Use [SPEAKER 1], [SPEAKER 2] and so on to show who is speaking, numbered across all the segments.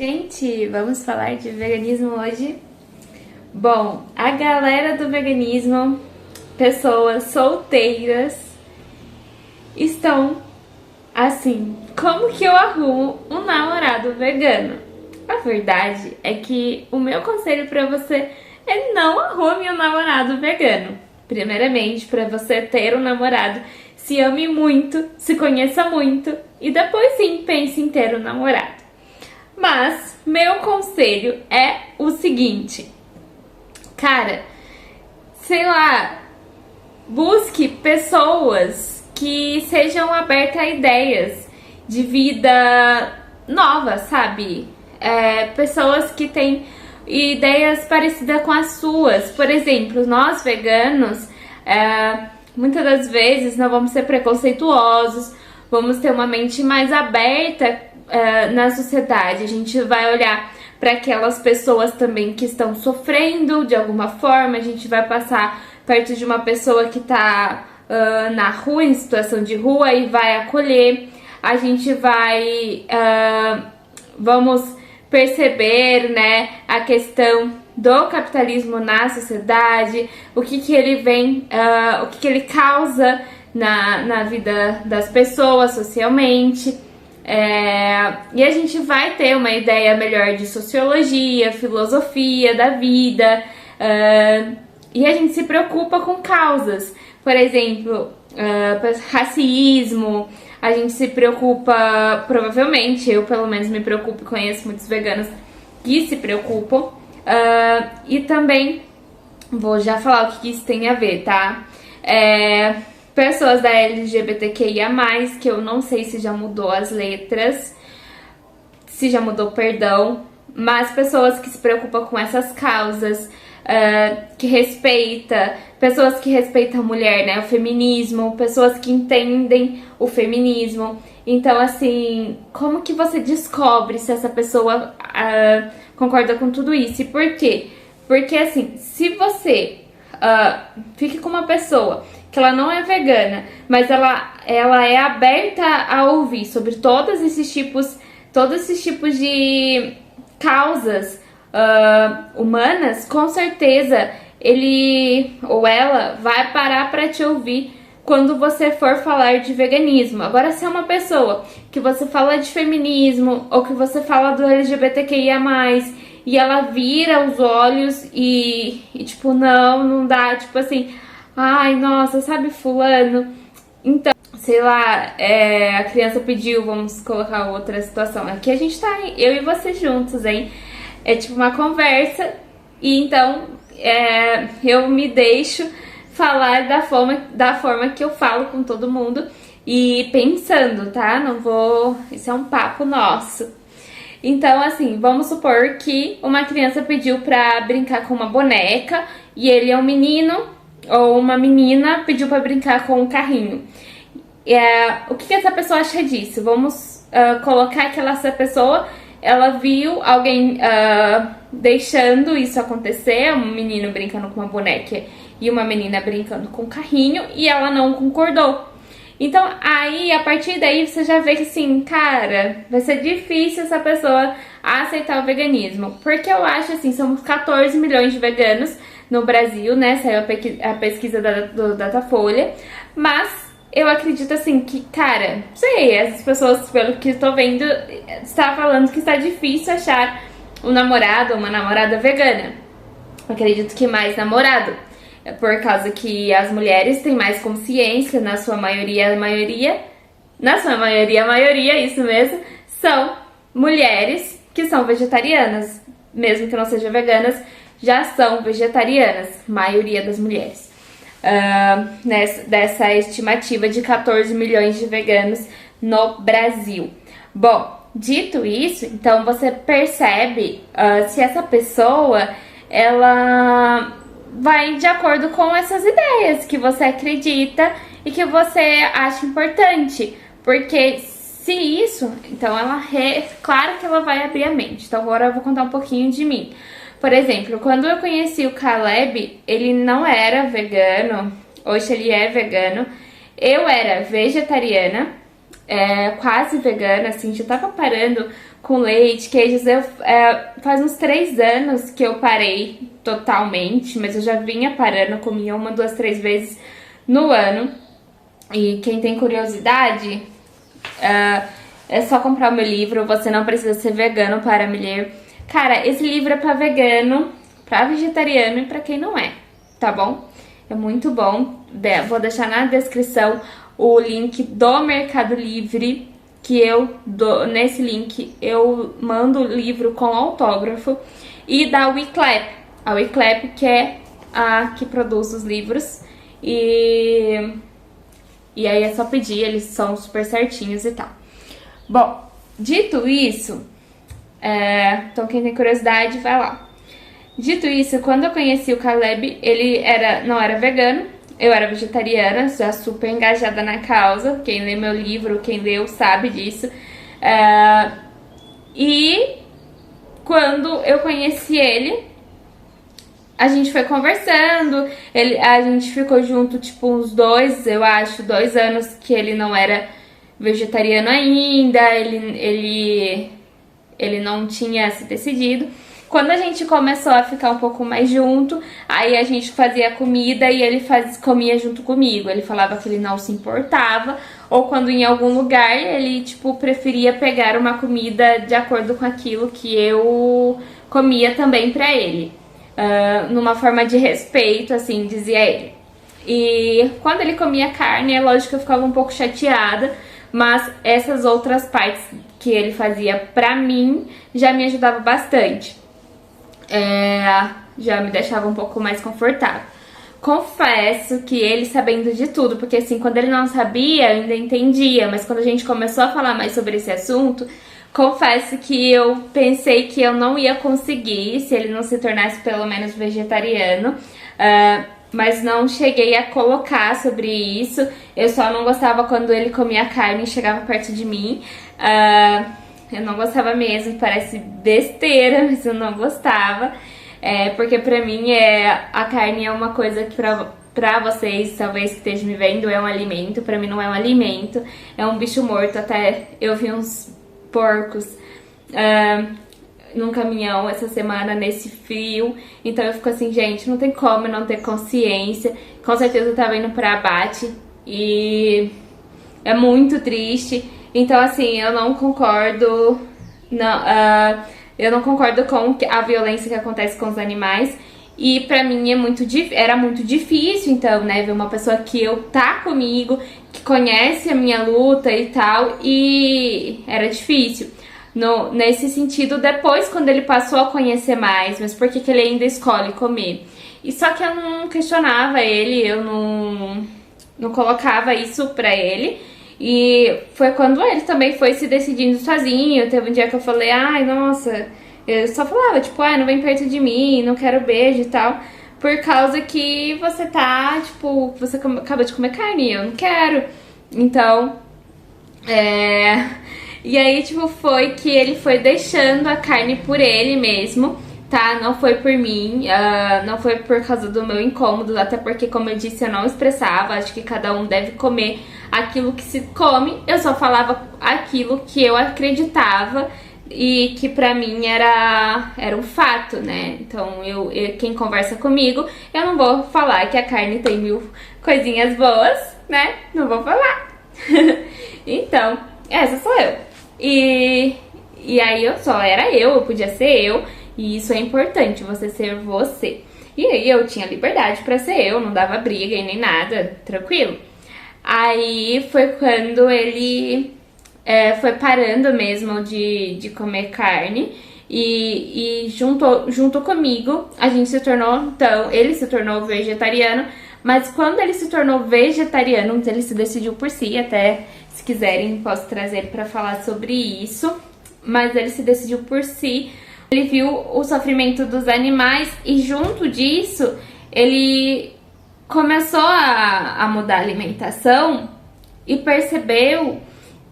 [SPEAKER 1] Gente, vamos falar de veganismo hoje? Bom, a galera do veganismo, pessoas solteiras, estão assim, como que eu arrumo um namorado vegano? A verdade é que o meu conselho pra você é não arrume um namorado vegano. Primeiramente, para você ter um namorado, se ame muito, se conheça muito e depois sim pense em ter um namorado. Mas meu conselho é o seguinte, cara, sei lá, busque pessoas que sejam abertas a ideias de vida novas, sabe? Pessoas que têm ideias parecidas com as suas. Por exemplo, nós veganos, muitas das vezes não vamos ser preconceituosos, vamos ter uma mente mais aberta na sociedade. A gente vai olhar para aquelas pessoas também que estão sofrendo de alguma forma, a gente vai passar perto de uma pessoa que está na rua, em situação de rua, e vai acolher. A gente vai, vamos perceber, né, a questão do capitalismo na sociedade, o que ele vem, o que ele causa na vida das pessoas socialmente. E a gente vai ter uma ideia melhor de sociologia, filosofia da vida, e a gente se preocupa com causas, por exemplo, racismo. A gente se preocupa, provavelmente, eu pelo menos me preocupo, conheço muitos veganos que se preocupam, e também vou já falar o que isso tem a ver, tá? Pessoas da LGBTQIA+, que eu não sei se já mudou as letras, se já mudou, perdão, mas pessoas que se preocupam com essas causas, que respeita, pessoas que respeitam a mulher, né, o feminismo, pessoas que entendem o feminismo. Então, assim, como que você descobre se essa pessoa concorda com tudo isso? E por quê? Porque, assim, se você fique com uma pessoa que ela não é vegana, mas ela é aberta a ouvir sobre todos esses tipos de causas humanas, com certeza ele ou ela vai parar para te ouvir quando você for falar de veganismo. Agora, se é uma pessoa que você fala de feminismo ou que você fala do LGBTQIA+, e ela vira os olhos e tipo, não dá, tipo assim, ai, nossa, sabe fulano? Então, sei lá, a criança pediu, vamos colocar outra situação. Aqui a gente tá, eu e você juntos, hein? É tipo uma conversa, e então eu me deixo falar da forma que eu falo com todo mundo e pensando, tá? Não vou... Isso é um papo nosso. Então, assim, vamos supor que uma criança pediu pra brincar com uma boneca e ele é um menino ou uma menina pediu pra brincar com um carrinho. O que essa pessoa acha disso? Vamos colocar que essa pessoa, ela viu alguém deixando isso acontecer, um menino brincando com uma boneca e uma menina brincando com um carrinho, e ela não concordou. Então, aí, a partir daí, você já vê que, assim, cara, vai ser difícil essa pessoa aceitar o veganismo. Porque eu acho, assim, somos 14 milhões de veganos no Brasil, né? Saiu a pesquisa do Datafolha. Mas eu acredito, assim, que, cara, sei, essas pessoas, pelo que eu tô vendo, está falando que está difícil achar um namorado ou uma namorada vegana. Eu acredito que mais namorado. Por causa que as mulheres têm mais consciência, na sua maioria, isso mesmo, são mulheres que são vegetarianas, mesmo que não sejam veganas, já são vegetarianas, maioria das mulheres. Dessa estimativa de 14 milhões de veganos no Brasil. Bom, dito isso, então você percebe se essa pessoa, ela vai de acordo com essas ideias que você acredita e que você acha importante. Porque se isso, então claro que ela vai abrir a mente. Então agora eu vou contar um pouquinho de mim. Por exemplo, quando eu conheci o Caleb, ele não era vegano, hoje ele é vegano. Eu era vegetariana, quase vegana, assim, já tava parando com leite, queijos. Faz uns 3 anos que eu parei totalmente, mas eu já vinha parando, comia 1, 2, 3 vezes no ano. E quem tem curiosidade, é só comprar o meu livro, Você Não Precisa Ser Vegano para Me Ler. Cara, esse livro é pra vegano, pra vegetariano e pra quem não é, tá bom? É muito bom. Vou deixar na descrição o link do Mercado Livre, que nesse link eu mando o livro com autógrafo, e da Wiclap. A Wiclap, que é a que produz os livros. E aí é só pedir, eles são super certinhos e tal. Bom, dito isso, então quem tem curiosidade, vai lá. Dito isso, quando eu conheci o Caleb, ele não era vegano, eu era vegetariana, já super engajada na causa. Quem lê meu livro, quem leu, sabe disso. E quando eu conheci ele, a gente foi conversando, a gente ficou junto, tipo, uns 2 anos que ele não era vegetariano ainda, ele não tinha se decidido. Quando a gente começou a ficar um pouco mais junto, aí a gente fazia comida e ele comia junto comigo. Ele falava que ele não se importava, ou quando em algum lugar ele, tipo, preferia pegar uma comida de acordo com aquilo que eu comia também pra ele. Numa forma de respeito, assim, dizia ele. E quando ele comia carne, é lógico que eu ficava um pouco chateada, mas essas outras partes que ele fazia pra mim já me ajudava bastante. Já me deixava um pouco mais confortável. Confesso que ele sabendo de tudo, porque assim, quando ele não sabia, eu ainda entendia, mas quando a gente começou a falar mais sobre esse assunto, confesso que eu pensei que eu não ia conseguir se ele não se tornasse pelo menos vegetariano, mas não cheguei a colocar sobre isso. Eu só não gostava quando ele comia carne e chegava perto de mim. Eu não gostava mesmo, parece besteira, mas eu não gostava. Porque pra mim a carne é uma coisa que pra vocês, talvez que estejam me vendo, é um alimento. Pra mim não é um alimento, é um bicho morto. Até eu vi uns porcos num caminhão essa semana nesse frio. Então eu fico assim, gente, não tem como eu não ter consciência. Com certeza eu tava indo pra abate e é muito triste. Então assim, eu não concordo, eu não concordo com a violência que acontece com os animais. E pra mim era muito difícil, então, né, ver uma pessoa que tá comigo, que conhece a minha luta e tal, e era difícil. Nesse sentido, depois, quando ele passou a conhecer mais, mas por que ele ainda escolhe comer? E só que eu não questionava ele, eu não colocava isso pra ele. E foi quando ele também foi se decidindo sozinho. Teve um dia que eu falei, ai, nossa, eu só falava, tipo, não vem perto de mim, não quero beijo e tal, por causa que você tá, tipo, você acabou de comer carne e eu não quero. Então, e aí, tipo, foi que ele foi deixando a carne por ele mesmo, tá? Não foi por mim, não foi por causa do meu incômodo, até porque, como eu disse, eu não expressava. Acho que cada um deve comer aquilo que se come. Eu só falava aquilo que eu acreditava e que pra mim era um fato, né? Então, quem conversa comigo, eu não vou falar que a carne tem 1000 coisinhas boas, né? Não vou falar. Então, essa sou eu. E aí eu podia ser eu, e isso é importante, você ser você. E aí eu tinha liberdade pra ser eu, não dava briga e nem nada, tranquilo. Aí foi quando ele foi parando mesmo de comer carne e junto comigo a gente se tornou, então, ele se tornou vegetariano, mas quando ele se tornou vegetariano, ele se decidiu por si, até se quiserem posso trazer pra falar sobre isso, mas ele se decidiu por si, ele viu o sofrimento dos animais e junto disso ele começou a mudar a alimentação e percebeu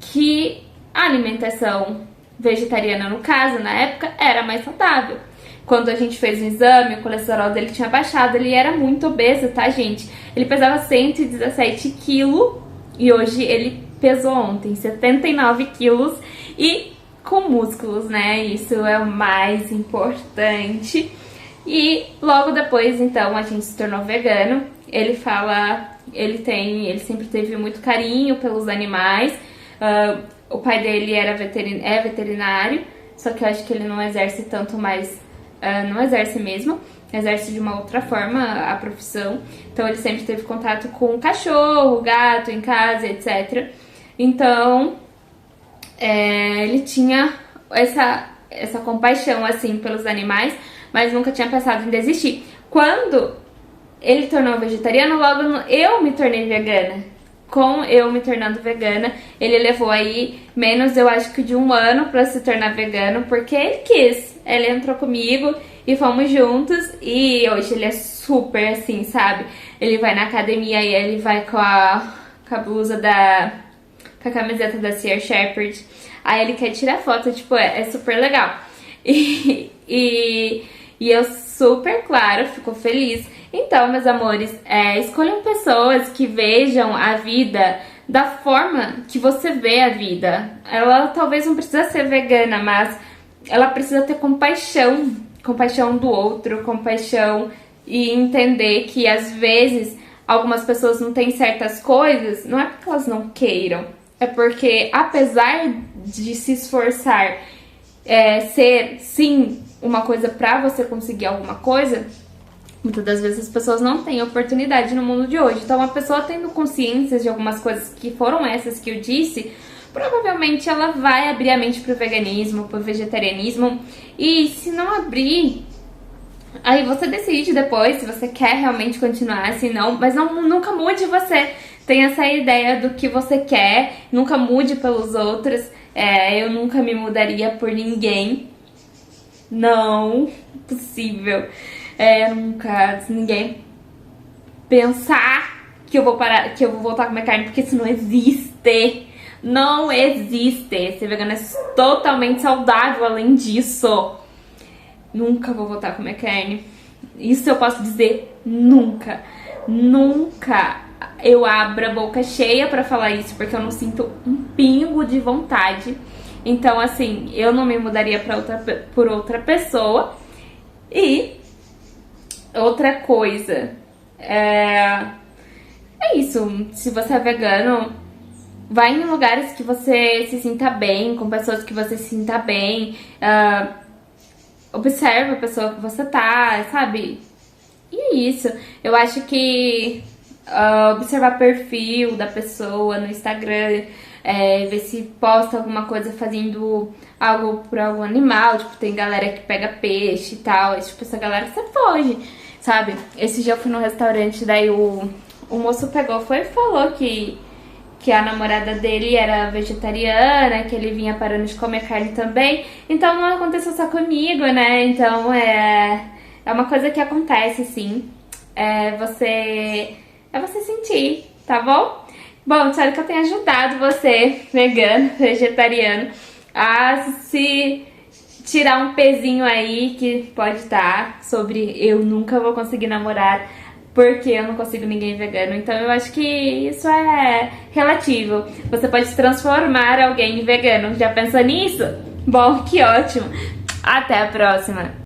[SPEAKER 1] que a alimentação vegetariana, no caso, na época, era mais saudável. Quando a gente fez o exame, o colesterol dele tinha baixado, ele era muito obeso, tá, gente? Ele pesava 117 quilos e hoje ele pesou ontem 79 quilos e com músculos, né? Isso é o mais importante. E logo depois, então, a gente se tornou vegano. Ele fala, ele sempre teve muito carinho pelos animais. O pai dele é veterinário, só que eu acho que ele não exerce tanto mais, não exerce mesmo, exerce de uma outra forma a profissão. Então ele sempre teve contato com cachorro, gato em casa, etc. Então ele tinha essa compaixão assim pelos animais, mas nunca tinha pensado em desistir. Quando ele tornou vegetariano, logo eu me tornei vegana. Com eu me tornando vegana, ele levou aí menos, eu acho que de 1 ano pra se tornar vegano, porque ele quis. Ele entrou comigo e fomos juntos, e hoje ele é super assim, sabe? Ele vai na academia e ele vai com a blusa com a camiseta da Sea Shepherd. Aí ele quer tirar foto, tipo, é super legal. E eu super, claro, fico feliz. Então, meus amores, escolham pessoas que vejam a vida da forma que você vê a vida. Ela talvez não precisa ser vegana, mas ela precisa ter compaixão. Compaixão do outro, compaixão e entender que às vezes algumas pessoas não têm certas coisas, não é porque elas não queiram, é porque apesar de se esforçar, ser sim uma coisa pra você conseguir alguma coisa, muitas das vezes as pessoas não têm oportunidade no mundo de hoje. Então a pessoa tendo consciência de algumas coisas que foram essas que eu disse, provavelmente ela vai abrir a mente pro veganismo, pro vegetarianismo. E se não abrir, aí você decide depois se você quer realmente continuar, se não, mas nunca mude você. Tem essa ideia do que você quer, nunca mude pelos outros. Eu nunca me mudaria por ninguém. Não, possível. Nunca, se ninguém pensar que eu vou parar, que eu vou voltar a comer carne, porque isso não existe. Não existe. Ser vegana é totalmente saudável além disso. Nunca vou voltar a comer carne. Isso eu posso dizer nunca. Nunca eu abro a boca cheia pra falar isso, porque eu não sinto um pingo de vontade. Então, assim, eu não me mudaria por outra pessoa. E outra coisa, é isso. Se você é vegano, vai em lugares que você se sinta bem, com pessoas que você se sinta bem. Observa a pessoa que você tá, sabe? E é isso. Eu acho que observar perfil da pessoa no Instagram, ver se posta alguma coisa fazendo algo por algum animal. Tipo, tem galera que pega peixe e tal. Tipo, essa galera você foge, sabe? Esse dia eu fui num restaurante, daí o moço foi e falou que a namorada dele era vegetariana, que ele vinha parando de comer carne também. Então não aconteceu só comigo, né? Então é uma coisa que acontece, sim. É você sentir, tá bom? Bom, espero que eu tenha ajudado você, vegano, vegetariano, a se tirar um pezinho aí que pode estar sobre eu nunca vou conseguir namorar porque eu não consigo ninguém vegano. Então eu acho que isso é relativo. Você pode transformar alguém em vegano. Já pensou nisso? Bom, que ótimo. Até a próxima.